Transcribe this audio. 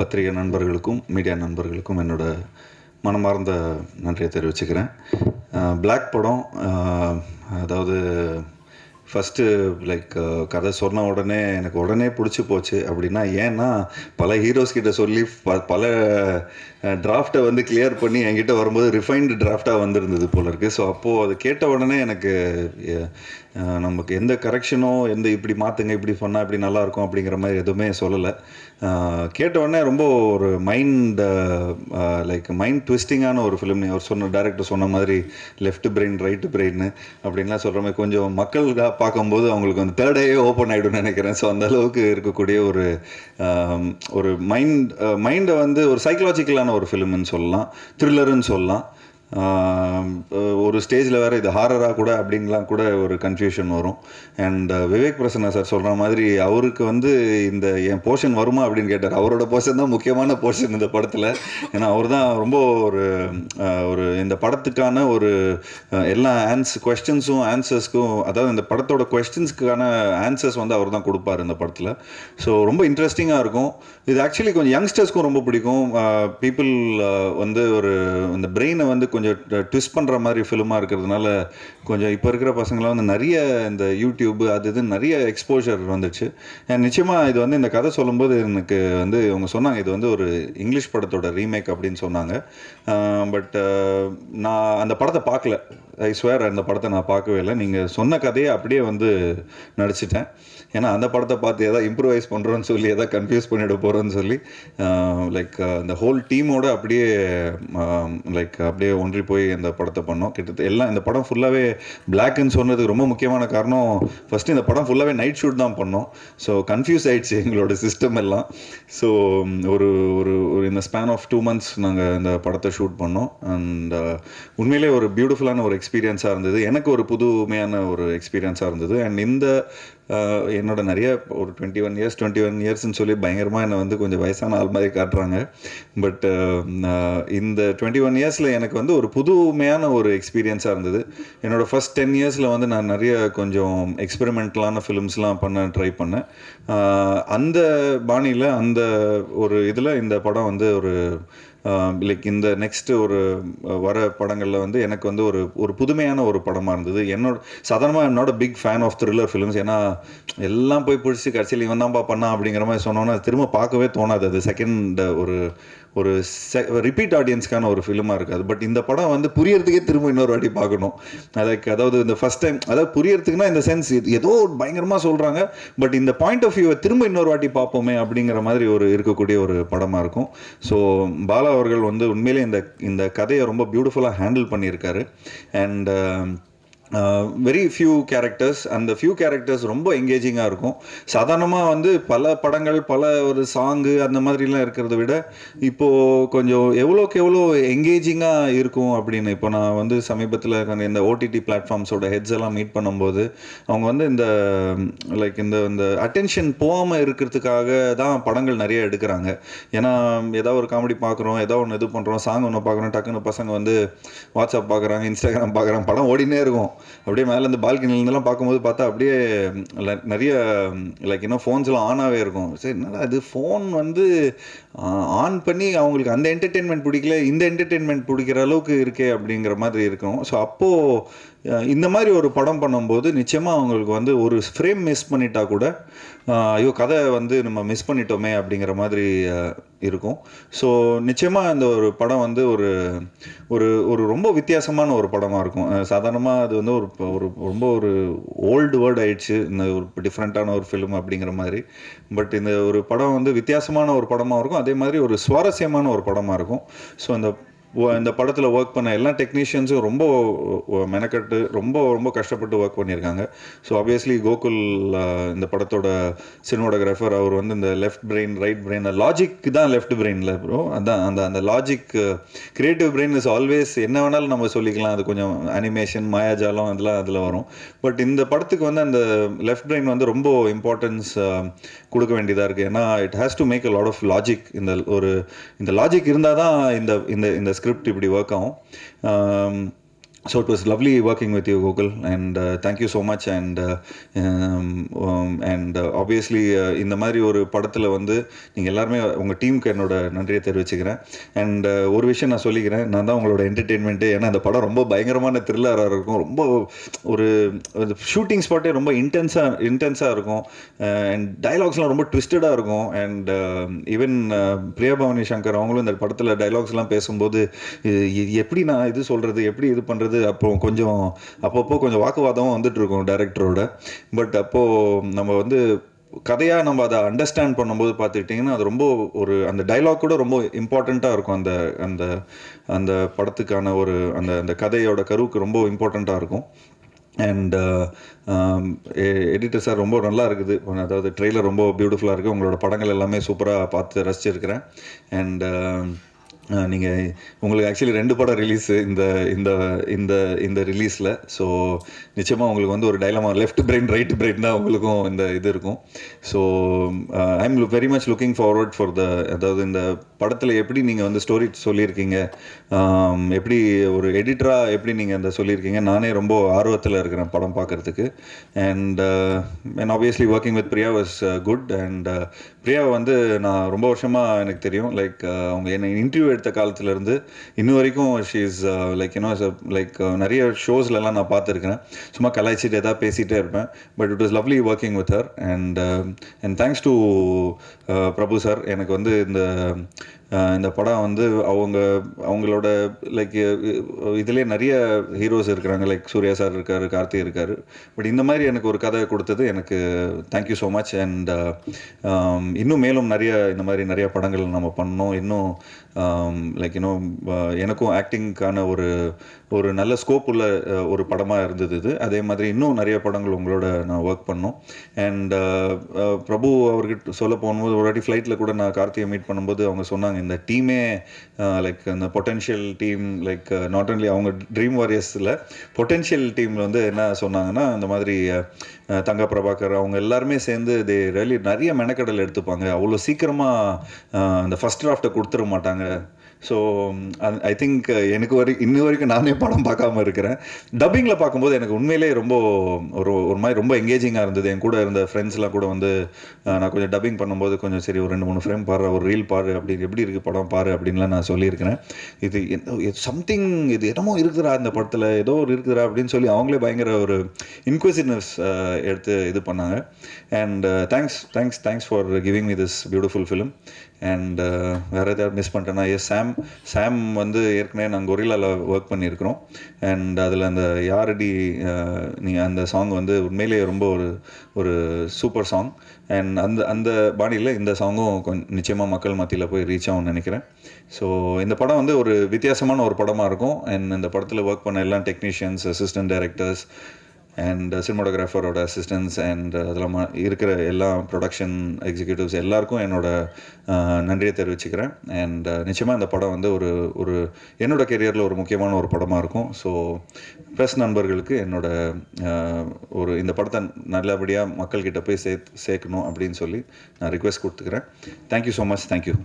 பத்திரிகை நண்பர்களுக்கும் மீடியா நண்பர்களுக்கும் என்னோட மனமார்ந்த நன்றியை தெரிவிச்சுக்கிறேன். பிளாக் படம் அதாவது ஃபஸ்ட்டு கதை சொன்ன உடனே எனக்கு உடனே பிடிச்சி போச்சு. அப்படின்னா ஏன்னா பல ஹீரோஸ் கிட்ட சொல்லி பல டிராஃப்டை வந்து கிளியர் பண்ணி என்கிட்ட வரும்போது ரிஃபைன்டு டிராஃப்டாக வந்திருந்தது போல இருக்குது. ஸோ அப்போது அது கேட்ட உடனே எனக்கு நமக்கு எந்த கரெக்ஷனோ எந்த இப்படி மாற்றுங்க இப்படி சொன்னால் இப்படி நல்லாயிருக்கும் அப்படிங்கிற மாதிரி எதுவுமே சொல்லலை. கேட்ட உடனே ரொம்ப ஒரு மைண்ட் ட்விஸ்டிங்கான ஒரு ஃபிலிம். அவர் டைரக்டர் சொன்ன மாதிரி லெஃப்ட் பிரெயின் ரைட்டு பிரெயின் அப்படின்லாம் சொல்கிற மாதிரி கொஞ்சம் மக்களுக்காக பார்க்கும்போது அவங்களுக்கு வந்து தேர்ட் ஐயே ஓப்பன் ஆகிடும்னு நினைக்கிறேன். ஸோ அந்த அளவுக்கு இருக்கக்கூடிய ஒரு மைண்டை வந்து ஒரு சைக்கலாஜிக்கலான ஒரு ஃபிலிம்னு சொல்லலாம், த்ரில்லருன்னு சொல்லலாம். ஒரு ஸ்டேஜில் வேறு இது ஹாரராக கூட அப்படின்லாம் கூட ஒரு கன்ஃபியூஷன் வரும். அண்ட் விவேக் பிரசன்னா சார் சொல்கிற மாதிரி அவருக்கு வந்து இந்த என் போர்ஷன் வருமா அப்படின்னு கேட்டார். அவரோட போர்ஷன் தான் முக்கியமான போர்ஷன் இந்த படத்தில். ஏன்னா அவர் தான் ரொம்ப ஒரு இந்த படத்துக்கான ஒரு எல்லா கொஸ்டின்ஸும் ஆன்சர்ஸ்க்கும், அதாவது இந்த படத்தோட கொஸ்டின்ஸ்க்கான ஆன்சர்ஸ் வந்து அவர் தான் கொடுப்பார் இந்த படத்தில். ஸோ ரொம்ப இன்ட்ரெஸ்டிங்காக இருக்கும். இது ஆக்சுவலி கொஞ்சம் யங்ஸ்டர்ஸ்க்கும் ரொம்ப பிடிக்கும். பீப்புள் வந்து இந்த பிரெயினை வந்து கொஞ்சம் ட்விஸ்ட் பண்ணுற மாதிரி ஃபிலிமாக இருக்கிறதுனால கொஞ்சம் இப்போ இருக்கிற பசங்களாம் வந்து நிறைய இந்த யூடியூப் அது இதுன்னு நிறைய எக்ஸ்போஷர் வந்துச்சு. நிச்சயமாக இது வந்து இந்த கதை சொல்லும்போது எனக்கு வந்து அவங்க சொன்னாங்க இது வந்து ஒரு இங்கிலீஷ் படத்தோட ரீமேக் அப்படின்னு சொன்னாங்க. பட் நான் அந்த படத்தை பார்க்கல. ஐ ஸ்வேர் அந்த படத்தை நான் பார்க்கவே இல்லை. நீங்கள் சொன்ன கதையை அப்படியே வந்து நடிச்சிட்டேன். ஏன்னா அந்த படத்தை பார்த்து எதாவது இம்ப்ரூவைஸ் பண்ணுறோன்னு சொல்லி எதாவது கன்ஃபியூஸ் பண்ணிவிட போகிறோன்னு சொல்லி அந்த ஹோல் டீமோடு அப்படியே அப்படியே ஒன்றி போய் இந்த படத்தை பண்ணோம். கிட்டத்தட்ட எல்லாம் இந்த படம் ஃபுல்லாகவே பிளாக்னு சொன்னதுக்கு ரொம்ப முக்கியமான காரணம், ஃபஸ்ட்டு இந்த படம் ஃபுல்லாகவே நைட் ஷூட் தான் பண்ணோம். ஸோ கன்ஃபியூஸ் ஆகிடுச்சு எங்களோட சிஸ்டம் எல்லாம். ஸோ ஒரு இந்த ஸ்பேன் ஆஃப் 2 months நாங்கள் இந்த படத்தை ஷூட் பண்ணோம். அண்ட் உண்மையிலே ஒரு பியூட்டிஃபுல்லான ஒரு எக்ஸ்பீரியன்ஸாக இருந்தது. எனக்கு ஒரு புதுமையான ஒரு எக்ஸ்பீரியன்ஸாக இருந்தது. அண்ட் என்னோட நிறைய ஒரு 21 இயர்ஸ்ன்னு சொல்லி பயங்கரமாக என்னை வந்து கொஞ்சம் வயசான ஆள் மாதிரி காட்டுறாங்க. பட் இந்த 21 இயர்ஸில் எனக்கு வந்து ஒரு புதுமையான ஒரு எக்ஸ்பீரியன்ஸாக இருந்தது. என்னோடய ஃபஸ்ட் 10 இயர்ஸில் வந்து நான் நிறைய கொஞ்சம் எக்ஸ்பெரிமெண்டலான ஃபிலிம்ஸ்லாம் ட்ரை பண்ணேன். அந்த பாணியில் அந்த ஒரு இதில் இந்த படம் வந்து ஒரு இந்த நெக்ஸ்ட்டு ஒரு வர படங்களில் வந்து எனக்கு வந்து ஒரு புதுமையான ஒரு படமாக இருந்தது. சாதாரணமாக என்னோட big fan of thriller films. ஏன்னா எல்லாம் போய் பிடிச்சி கடைசியில் இவன் தான்ப்பா பண்ணா அப்படிங்கிற மாதிரி சொன்னோன்னா திரும்ப பார்க்கவே தோணாது. அது செகண்ட் ஒரு ரிப்பீட் ஆடியன்ஸ்க்கான ஒரு ஃபிலிமாக இருக்காது. பட் இந்த படம் வந்து புரியறதுக்கே திரும்ப இன்னொரு வாட்டி பார்க்கணும். அதாவது இந்த ஃபஸ்ட் டைம் அதாவது புரியறதுக்குன்னா இந்த சென்ஸ் ஏதோ பயங்கரமாக சொல்கிறாங்க, பட் இந்த பாயிண்ட் ஆஃப் வியூவை திரும்ப இன்னொரு வாட்டி பார்ப்போமே அப்படிங்கிற மாதிரி இருக்கக்கூடிய ஒரு படமாக இருக்கும். ஸோ பாலா அவர்கள் வந்து உண்மையிலே இந்த கதையை ரொம்ப பியூட்டிஃபுல்லாக ஹேண்டில் பண்ணியிருக்காரு. அண்ட் வெரி ஃபியூ கேரக்டர்ஸ், அந்த ஃபியூ கேரக்டர்ஸ் ரொம்ப எங்கேஜிங்காக இருக்கும். சாதாரணமாக வந்து பல படங்கள் பல ஒரு சாங்கு அந்த மாதிரிலாம் இருக்கிறத விட இப்போது கொஞ்சம் எவ்வளோக்கு எவ்வளோ எங்கேஜிங்காக இருக்கும் அப்படின்னு இப்போ நான் வந்து சமீபத்தில் இந்த ஓடிடி பிளாட்ஃபார்ம்ஸோட ஹெட்ஸ் எல்லாம் மீட் பண்ணும்போது அவங்க வந்து இந்த அட்டென்ஷன் போகாமல் இருக்கிறதுக்காக தான் படங்கள் நிறைய எடுக்கிறாங்க. ஏன்னா ஏதாவது ஒரு காமெடி பார்க்குறோம், ஏதாவது ஒன்று இது பண்ணுறோம், சாங் ஒன்று பார்க்குறோம், டக்குன்னு பசங்க வந்து வாட்ஸ்அப் பார்க்குறாங்க, இன்ஸ்டாகிராம் பார்க்குறாங்க, படம் ஓடினே இருக்கும். அப்படியே மேலே இந்த பால்கனிலேருந்துலாம் பார்க்கும்போது பார்த்தா அப்படியே நிறைய ஃபோன்ஸ்லாம் ஆனாகவே இருக்கும். சரி என்னடா இது ஃபோன் வந்து ஆன் பண்ணி அவங்களுக்கு அந்த என்டர்டெயின்மெண்ட் பிடிக்கல, இந்த என்டர்டெயின்மெண்ட் பிடிக்கிற அளவுக்கு இருக்கே அப்படிங்கிற மாதிரி இருக்கும். ஸோ அப்போது இந்த மாதிரி ஒரு படம் பண்ணும்போது நிச்சயமாக அவங்களுக்கு வந்து ஒரு ஃப்ரேம் மிஸ் பண்ணிட்டா கூட ஐயோ கதை வந்து நம்ம மிஸ் பண்ணிட்டோமே அப்படிங்கிற மாதிரி இருக்கும். ஸோ நிச்சயமாக இந்த ஒரு படம் வந்து ஒரு ரொம்ப வித்தியாசமான ஒரு படமாக இருக்கும். சாதாரணமாக அது வந்து ரொம்ப ஓல்டு வேர்ட் ஆயிடுச்சு இந்த ஒரு டிஃப்ரெண்ட்டான ஒரு ஃபிலிம் அப்படிங்கிற மாதிரி. பட் இந்த ஒரு படம் வந்து வித்தியாசமான ஒரு படமாக இருக்கும், அதே மாதிரி ஒரு சுவாரஸ்யமான ஒரு படமாக இருக்கும். ஸோ இந்த படத்தில் ஒர்க் பண்ண எல்லா டெக்னீஷியன்ஸும் ரொம்ப மெனக்கட்டு ரொம்ப கஷ்டப்பட்டு ஒர்க் பண்ணியிருக்காங்க. ஸோ ஆப்வியஸ்லி கோகுல் இந்த படத்தோட சினிமாட்டோகிராஃபர், அவர் வந்து இந்த left brain right brain logic தான் லெஃப்ட் பிரெயினில் ப்ரோ அதான் அந்த logic creative brain is always என்ன வேணாலும் நம்ம சொல்லிக்கலாம். அது கொஞ்சம் அனிமேஷன் மாயாஜாலம் அதெல்லாம் அதில் வரும். பட் இந்த படத்துக்கு வந்து அந்த லெஃப்ட் பிரெயின் வந்து ரொம்ப இம்பார்ட்டன்ஸ் கொடுக்க வேண்டியதாக இருக்குது. ஏன்னா it has to make a lot of logic. இந்த லாஜிக் இருந்தால் தான் இந்த ஸ்கிரிப்ட் இப்படி ஒர்க் ஆகும். So it was lovely working with you, Gokul, and thank you so much. Obviously இந்த மாதிரி ஒரு படத்தில் வந்து நீங்கள் எல்லாருமே உங்கள் டீமுக்கு என்னோட நன்றியை தெரிவிச்சுக்கிறேன். அண்ட் ஒரு விஷயம் நான் சொல்லிக்கிறேன், நான் தான் உங்களோட என்டர்டெயின்மெண்ட்டு. ஏன்னா அந்த படம் ரொம்ப பயங்கரமான த்ரில்லராக இருக்கும், ரொம்ப ஒரு ஷூட்டிங் ஸ்பாட்டே ரொம்ப இன்டென்ஸாக இருக்கும். அண்ட் டைலாக்ஸ்லாம் ரொம்ப ட்விஸ்டடாக இருக்கும். அண்ட் ஈவன் பிரியா பவானி சங்கர் அவங்களும் இந்த படத்தில் டைலாக்ஸ்லாம் பேசும்போது எப்படி நான் இது சொல்கிறது, எப்படி இது பண்ணுறது, அப்போ அப்பப்போ கொஞ்சம் வாக்குவாதமும் வந்துட்டு இருக்கும் டைரக்டரோட. பட் அப்போது நம்ம வந்து கதையாக நம்ம அதை அண்டர்ஸ்டாண்ட் பண்ணும்போது பார்த்துக்கிட்டிங்கன்னா அது ரொம்ப ஒரு அந்த டைலாக் கூட ரொம்ப இம்பார்ட்டண்ட்டாக இருக்கும். அந்த அந்த அந்த படத்துக்கான ஒரு அந்த அந்த கதையோட கருவுக்கு ரொம்ப இம்பார்ட்டண்ட்டாக இருக்கும். அண்ட் எடிட்டர் சார் ரொம்ப நல்லா இருக்குது, அதாவது ட்ரெய்லர் ரொம்ப பியூட்டிஃபுல்லாக இருக்குது. உங்களோட படங்கள் எல்லாமே சூப்பராக பார்த்து ரசிச்சிருக்கிறேன். அண்ட் நீங்கள் உங்களுக்கு ஆக்சுவலி 2 படம் ரிலீஸு இந்த இந்த இந்த இந்த ரிலீஸில். ஸோ நிச்சயமாக உங்களுக்கு வந்து ஒரு dilemma, left brain right brain தான் உங்களுக்கும் இந்த இது இருக்கும். So I am very much looking forward for அதாவது இந்த படத்தில் எப்படி நீங்கள் வந்து ஸ்டோரி சொல்லியிருக்கீங்க, எப்படி ஒரு எடிட்டராக எப்படி நீங்கள் அந்த சொல்லியிருக்கீங்க, நானே ரொம்ப ஆர்வத்தில் இருக்கிறேன் படம் பார்க்குறதுக்கு. And obviously working with Priya was good. And Priya வந்து நான் ரொம்ப வருஷமாக எனக்கு தெரியும். லைக் அவங்க என்னை இன்டர்வியூ எடுத்த காலத்துலேருந்து இன்னும் வரைக்கும் ஷீ இஸ் லைக் லைக் நிறைய ஷோஸ்லலாம் நான் பார்த்துருக்கிறேன். சும்மா கலாய்ச்சிட்டு எதாவது பேசிகிட்டே இருப்பேன். But it was lovely working with her. And thanks to Prabhu sir. எனக்கு வந்து இந்த படம் வந்து அவங்களோட லைக் இதிலே நிறைய ஹீரோஸ் இருக்கிறாங்க. லைக் சூர்யா சார் இருக்கார், கார்த்தி இருக்கார். பட் இந்த மாதிரி எனக்கு ஒரு கதை கொடுத்தது எனக்கு தேங்க்யூ ஸோ மச். அண்ட் இன்னும் மேலும் இந்த மாதிரி நிறைய படங்கள் நம்ம பண்ணோம். இன்னும் லைக் எனக்கும் ஆக்டிங்க்கான ஒரு நல்ல ஸ்கோப் உள்ள ஒரு படமாக இருந்தது இது. அதே மாதிரி இன்னும் நிறைய படங்கள் உங்களோட நான் ஒர்க் பண்ணோம். அண்ட் பிரபு அவர்கிட்ட சொல்ல போகும்போது ஒரு வாட்டி ஃப்ளைட்டில் கூட நான் கார்த்தியை மீட் பண்ணும்போது அவங்க சொன்னாங்க, இந்த டீமே லைக் அந்த potential team, like not only அவங்க ட்ரீம் வாரியர்ஸில் பொட்டென்ஷியல் டீமில் வந்து என்ன சொன்னாங்கன்னா, இந்த மாதிரி தங்க பிரபாகர் அவங்க எல்லாருமே சேர்ந்து நிறைய மெனக்கடல் எடுத்துப்பாங்க, அவ்வளோ சீக்கிரமாக அந்த ஃபஸ்ட் டிராஃப்டை கொடுத்துட மாட்டாங்க. ஸோ ஐ திங்க் எனக்கு இன்ன வரைக்கும் நானே படம் பார்க்காம இருக்கிறேன். டப்பிங்கில் பார்க்கும்போது எனக்கு உண்மையிலே ரொம்ப ஒரு மாதிரி ரொம்ப எங்கேஜிங்காக இருந்தது. என் கூட இருந்த ஃப்ரெண்ட்ஸ்லாம் கூட வந்து நான் கொஞ்சம் டப்பிங் பண்ணும்போது கொஞ்சம் சரி ஒரு 2-3 ஃப்ரேம் பாரு, ஒரு ரீல் பாரு, அப்படி எப்படி இருக்குது படம் பாரு அப்படின்லாம் நான் சொல்லியிருக்கிறேன். இது சம்திங், இது என்னமோ இருக்குதுரா இந்த படத்தில், ஏதோ ஒரு இருக்குதுரா அப்படின்னு சொல்லி அவங்களே பயங்கர ஒரு இன்க்விசிட்னஸ் எடுத்து இது பண்ணாங்க. And thanks for giving me this beautiful film. And வேறு ஏதாவது மிஸ் பண்ணிட்டேன்னா, சாம் வந்து ஏற்கனவே நாங்கள் கொரில்லாவில் ஒர்க் பண்ணியிருக்கிறோம். அண்ட் அதில் அந்த யாரடி நீ அந்த சாங் வந்து உண்மையிலேயே ரொம்ப ஒரு சூப்பர் சாங். அண்ட் அந்த பாணியில் இந்த சாங்கும் நிச்சயமாக மக்கள் மத்தியில் போய் ரீச் ஆகும்னு நினைக்கிறேன். ஸோ இந்த படம் வந்து ஒரு வித்தியாசமான ஒரு படமாக இருக்கும். அண்ட் இந்த படத்தில் ஒர்க் பண்ண எல்லாம் டெக்னீஷியன்ஸ், அசிஸ்டன்ட் டைரக்டர்ஸ் அண்ட் சினிமாட்டோகிராஃபரோட அசிஸ்டன்ஸ் அண்ட் அதில் இருக்கிற எல்லா ப்ரொடக்ஷன் எக்ஸிக்யூட்டிவ்ஸ் எல்லாருக்கும் என்னோட நன்றியை தெரிவிச்சுக்கிறேன். அண்ட் நிச்சயமாக இந்த படம் வந்து ஒரு என்னோட கெரியரில் ஒரு முக்கியமான ஒரு படமாக இருக்கும். ஸோ ப்ரெஸ் நண்பர்களுக்கு என்னோட இந்த படத்தை நல்லபடியாக மக்கள்கிட்ட போய் சேர்க்கணும் அப்படின்னு சொல்லி நான் ரிக்வெஸ்ட் கொடுத்துக்கிறேன். Thank you so much. தேங்க்யூ.